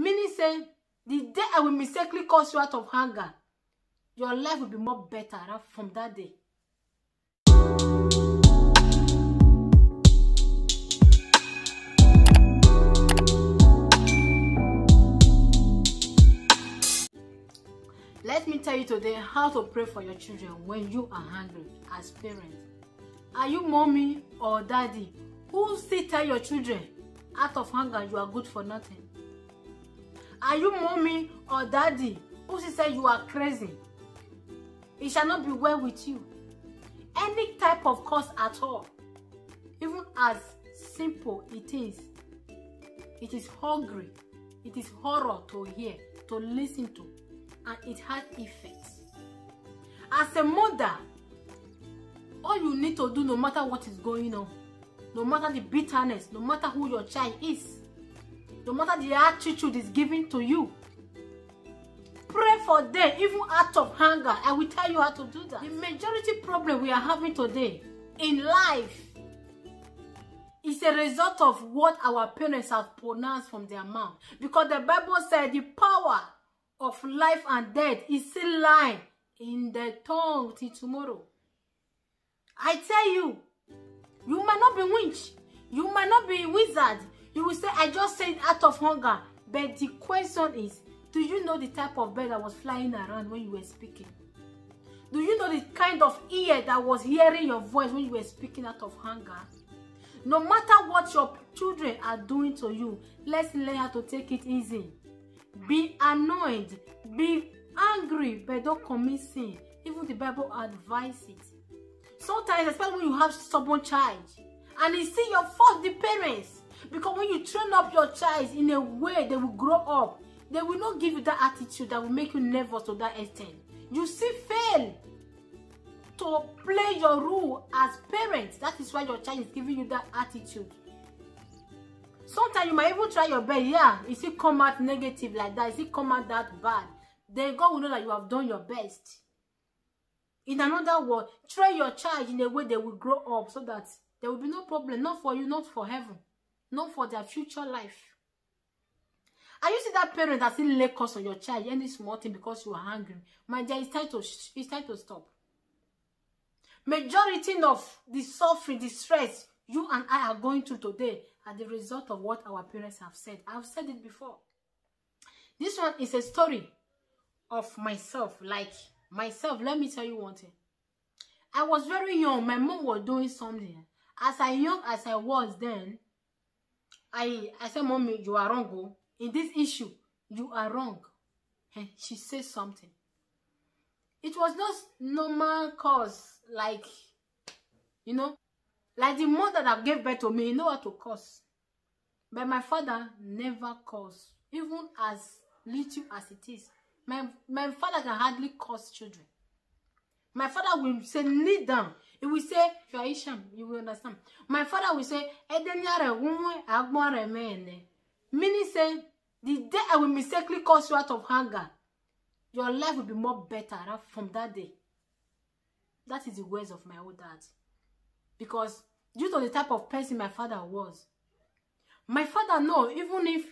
Meaning say, the day I will mistakenly cause you out of hunger, your life will be more better from that day. Let me tell you today how to pray for your children when you are hungry as parents. Are you mommy or daddy who still tell your children out of hunger you are good for nothing? Are you mommy or daddy who still say you are crazy? It shall not be well with you. Any type of cause at all, even as simple it is hungry, it is horror to hear, to listen to, and it has effects. As a mother, all you need to do, no matter what is going on, no matter the bitterness, no matter who your child is, no matter the attitude is given to you, pray for them, even out of hunger. I will tell you how to do that. The majority problem we are having today in life is a result of what our parents have pronounced from their mouth. Because the Bible said the power of life and death is still lying in the tongue till tomorrow. I tell you, you might not be witch, you might not be wizard. You will say, I just said out of hunger. But the question is, do you know the type of bird that was flying around when you were speaking? Do you know the kind of ear that was hearing your voice when you were speaking out of hunger? No matter what your children are doing to you, let's learn how to take it easy. Be annoyed, be angry, but don't commit sin. Even the Bible advises it. Sometimes, especially when you have stubborn child, and you see your fault, the parents, because when you train up your child in a way they will grow up, they will not give you that attitude that will make you nervous to that extent. You still fail to play your role as parents. That is why your child is giving you that attitude. Sometimes you might even try your best. Yeah, if it come out negative like that, if it come out that bad, then God will know that you have done your best. In another word, train your child in a way they will grow up so that there will be no problem, not for you, not for heaven, not for their future life. And you see that parent that still lay curse on your child, any small thing because you are hungry, my dear, it's time to stop. Majority of the suffering, the stress you and I are going through today are the result of what our parents have said. I've said it before. This one is a story of myself. Like myself, let me tell you one thing. I was very young. My mom was doing something. As young as I was then, I said, Mommy, you are wrong. Oh. In this issue, you are wrong. And she said something. It was not normal cause, like, you know, like the mother that gave birth to me, you know how to curse. But my father never cursed, even as little as it is. My father can hardly curse children. My father will say, kneel down. He will say, you are Isham, you will understand. My father will say, meaning say, the day I will mistakenly cause you out of hunger, your life will be more better from that day. That is the words of my old dad. Because due to the type of person my father was, my father know, even if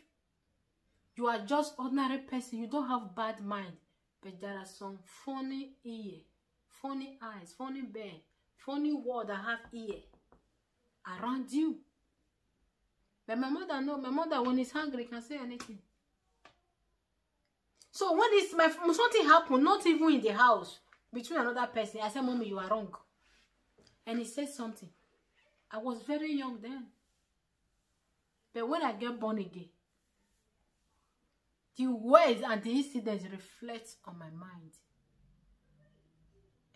you are just ordinary person, you don't have bad mind, but there are some funny ear, funny eyes, funny bear, funny word that have ear around you. But my mother know. My mother, when he's hungry, can say anything. So when something happened, not even in the house, between another person, I said, Mommy, you are wrong. And he said something. I was very young then. But when I get born again, the words and the incidents reflect on my mind.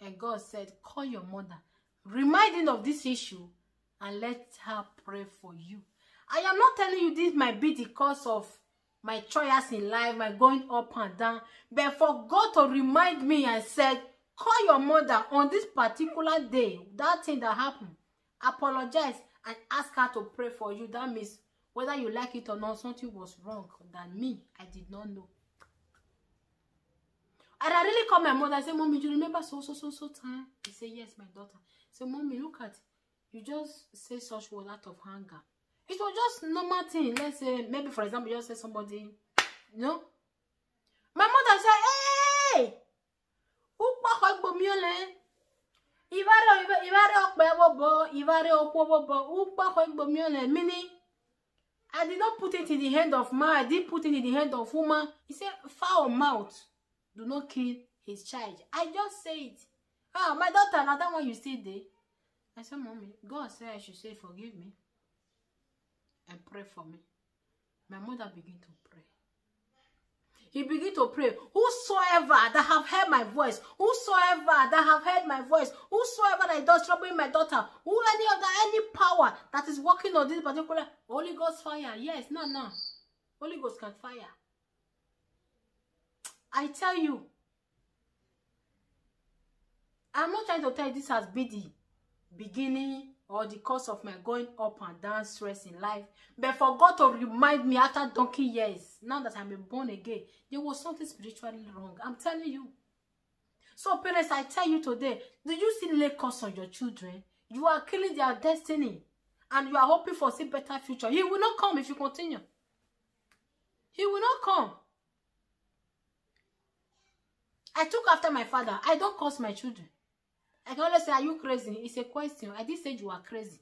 And God said, call your mother, remind him of this issue, and let her pray for you. I am not telling you this might be the cause of my choices in life, my going up and down, but for God to remind me and said, call your mother on this particular day, that thing that happened, apologize and ask her to pray for you. That means whether you like it or not, something was wrong than me. I did not know. And I really called my mother. I said, Mommy, do you remember so time? He said, yes, my daughter. I said, Mommy, look at it. You just say such words out of hunger. It was just normal thing. Let's say, maybe for example, you just say somebody You know? My mother said, hey! Meaning, I did not put it in the hand of man, I did put it in the hand of woman. He said, foul mouth, do not kill his child. I just say it. Ah, my daughter, another one you still there. I said, Mommy, God said I should say forgive me and pray for me. My mother began to pray. He began to pray. Whosoever that have heard my voice, whosoever that have heard my voice, whosoever that does trouble my daughter, any power that is working on this particular Holy Ghost fire. Yes, no. Holy Ghost can fire. I tell you, I'm not trying to tell you this has been the beginning or the cause of my going up and down stress in life, but for God to remind me after donkey years, now that I'm born again, there was something spiritually wrong. I'm telling you. So parents, I tell you today, do you still lay curse on your children? You are killing their destiny, and you are hoping for a better future. He will not come if you continue. He will not come. I took after my father. I don't curse my children. I can always say, are you crazy? It's a question. I didn't say you are crazy.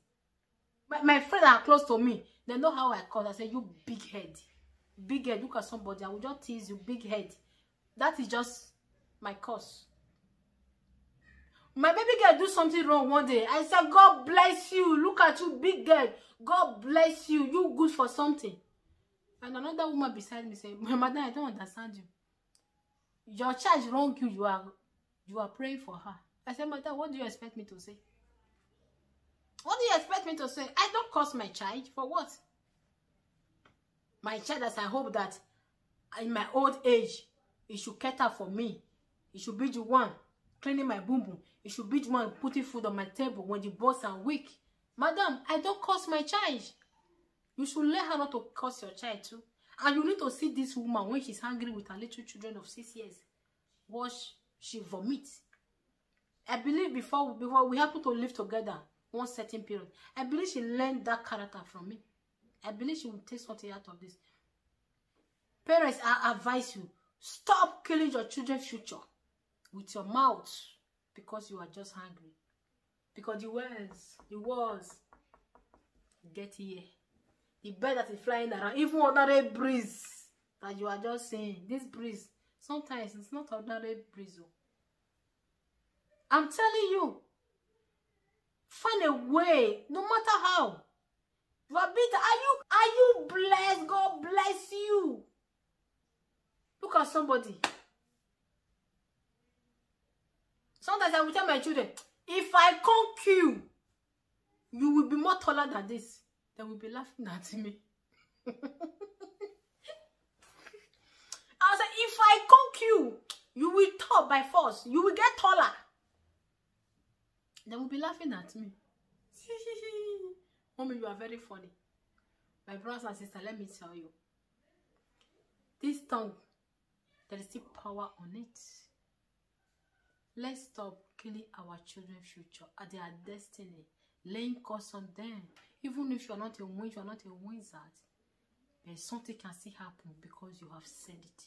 My friends are close to me. They know how I call. I say, you big head. Big head. Look at somebody. I will just tease you. Big head. That is just my curse. My baby girl do something wrong one day. I said, God bless you. Look at you, big girl. God bless you. You good for something. And another woman beside me said, my mother, I don't understand you. Your child wrong you. You are praying for her. I said, Mother, what do you expect me to say? What do you expect me to say? I don't curse my child. For what? My child, as I hope that in my old age, it should cater for me. It should be the one cleaning my boom boom. It should be the one putting food on my table when the boys are weak. Madam, I don't curse my child. You should learn her not to curse your child too. And you need to see this woman when she's hungry with her little children of 6 years. Watch, she vomits. I believe before we happen to live together one certain period, I believe she learned that character from me. I believe she will take something out of this. Parents, I advise you, stop killing your children's future with your mouth because you are just hungry. Because the words get here. The bird that is flying around, even ordinary breeze that you are just saying, this breeze, sometimes it's not ordinary breeze. I'm telling you, find a way, no matter how. You are bitter. Are you blessed? God bless you. Look at somebody. Sometimes I will tell my children, if I can't kill, you will be more taller than this. They will be laughing at me. I said, if I can't kill, you will tall by force. You will get taller. They will be laughing at me. Mommy, you are very funny. My brothers and sisters, let me tell you. This tongue, there is still power on it. Let's stop killing our children's future and their destiny. Laying curse on them. Even if you are not a witch, you are not a wizard. But something can still happen because you have said it.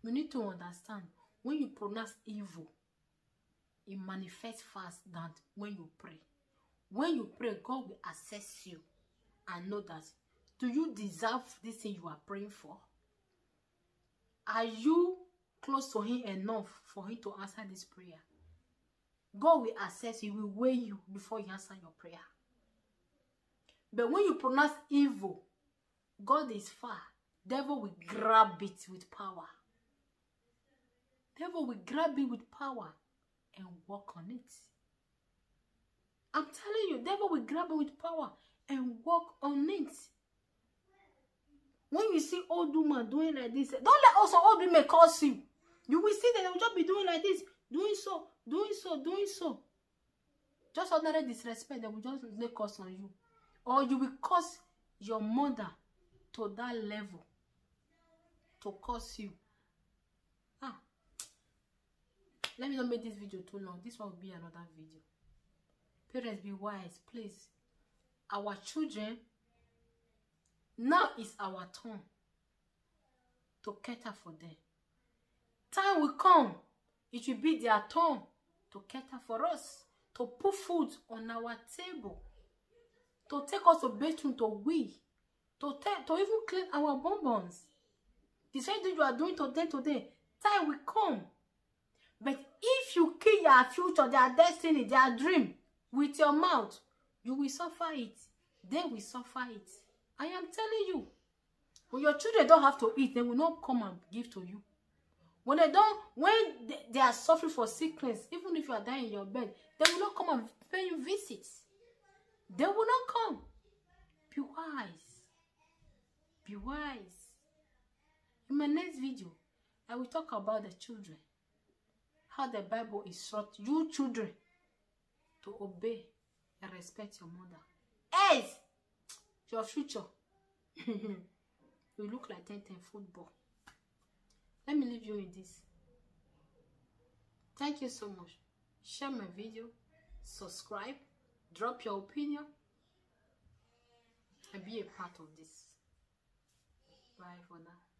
You need to understand, when you pronounce evil, it manifests fast than when you pray. When you pray, God will assess you and know that, do you deserve this thing you are praying for? Are you close to Him enough for Him to answer this prayer? God will assess you, He will weigh you before He answers your prayer. But when you pronounce evil, God is far. Devil will grab it with power. Devil will grab it with power and work on it. I'm telling you, devil will grab it with power and work on it. When you see old woman doing like this, don't let also old women curse you. You will see that they will just be doing like this, doing so. Just ordinary disrespect, they will just lay curse on you. Or you will curse your mother to that level to curse you. Let me not make this video too long. This one will be another video. Parents, be wise, please. Our children, now is our turn. to cater for them. Time will come, it will be their turn to cater for us, to put food on our table, to take us to bathroom to wee, to even clean our bonbons. The same thing you are doing today, time will come. But if you kill your future, their destiny, their dream with your mouth, you will suffer it. They will suffer it. I am telling you. When your children don't have to eat, they will not come and give to you. When they are suffering for sickness, even if you are dying in your bed, they will not come and pay you visits. They will not come. Be wise. Be wise. In my next video, I will talk about the children. How the Bible instructs you children to obey and respect your mother. Yes, your future. You look like 10 football. Let me leave you in this. Thank you so much. Share my video, subscribe, drop your opinion, and be a part of this. Bye for now.